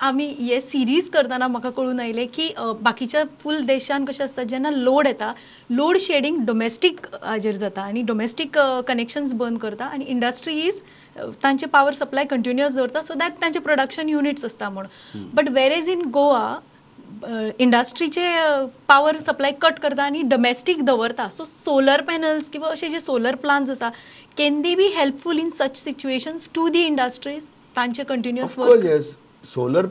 आम्ही हे सिरीज करताना म्हाका कळून आयले की बाकीच्या फूल देशान कशें आसता जेन्ना लोड येता लोड शेडिंग डोमेस्टीक हाजेर जाता आनी डोमेस्टीक कनेक्शन्स बंद करता आनी इंडस्ट्रीज तांचे पावर सप्लाय कंटिन्युअस दवरता सो दॅट तांचे प्रोडक्शन युनिट्स आसता म्हण बट वेरेज इन गोवा इंडस्ट्रीचे पावर सप्लाय कट करता आनी डोमेस्टीक दवरता सो सोलर पॅनल्स किंवा असे जे सोलर प्लांट्स आसा can they be helpful in such situations to the industries तांचे continuous work yes. Solar,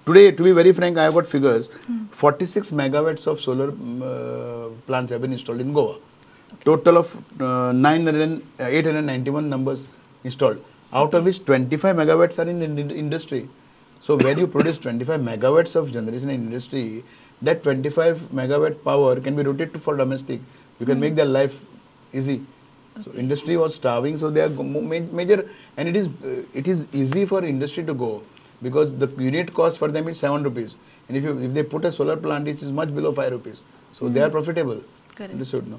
today, to be very frank, I have got figures. 46 megawatts of solar plants have been installed in Goa. Total of 891 numbers installed. Out of which 25 megawatts are in industry. So when you produce 25 megawatts of generation in industry, that 25 megawatt power can be routed for domestic. You can make their life easy. So industry was starving, so they are major, and it is easy for industry to go because the unit cost for them is 7 rupees, and if they put a solar plant, it is much below 5 rupees. So they are profitable. Correct. Understood, no?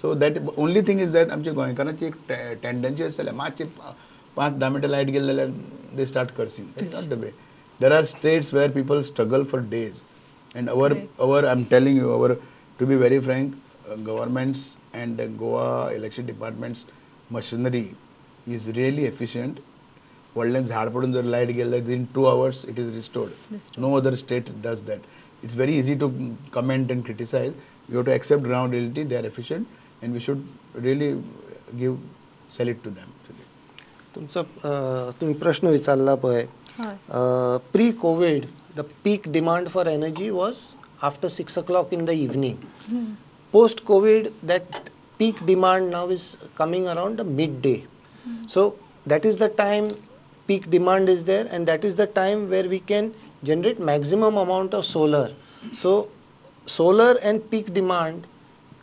So that only thing is that आमचे गोंयकारांची एक tendency आसले मातशे 5-10 मिनटां light गेले जाल्यार they start cursing. That's not the way. There are states where people struggle for days, and our I'm telling you, to be very frank, governments and Goa election department's machinery is really efficient. Wodल्यान झाड पडून जर light गेले in 2 hours it is restored. No other state does that. It's very easy to comment and criticize. You have to accept ground reality. They are efficient, and we should really sell it to them. तुमचा तुम्ही प्रश्न विचारला पळय pre Covid the peak demand for energy was after 6 o'clock in the evening. Post COVID, that peak demand now is coming around the midday. So that is the time peak demand is there, and that is the time where we can generate maximum amount of solar. So solar and peak demand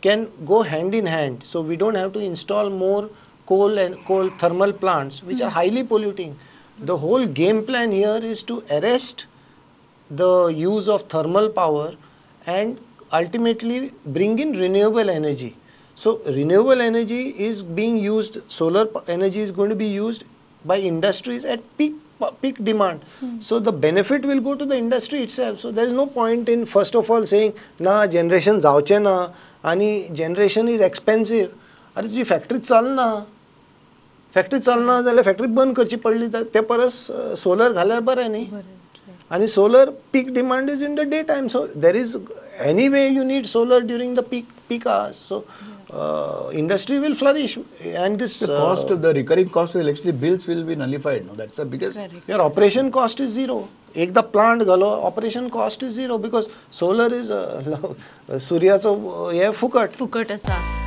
can go hand in hand. So we don't have to install more coal thermal plants which are highly polluting. The whole game plan here is to arrest the use of thermal power and ultimately bring in renewable energy. So renewable energy is being used, solar energy is going to be used by industries at peak demand. So the benefit will go to the industry itself. So there is no point in first of all saying na generation जावचे ना आणि generation is expensive. अरे तुझी factory चालना जाल्यार factory बंद करची पडली ते परस सोलर घाल्यार बरें न्ही. And solar peak demand is in the daytime, so there is anyway you need solar during the peak hours. So industry will flourish, and this the recurring cost of electricity bills will be nullified. No, that's the biggest. Your operation cost is zero. एकदा plant घालो, operation cost is zero because solar is suryaचो हे फुकट आसा.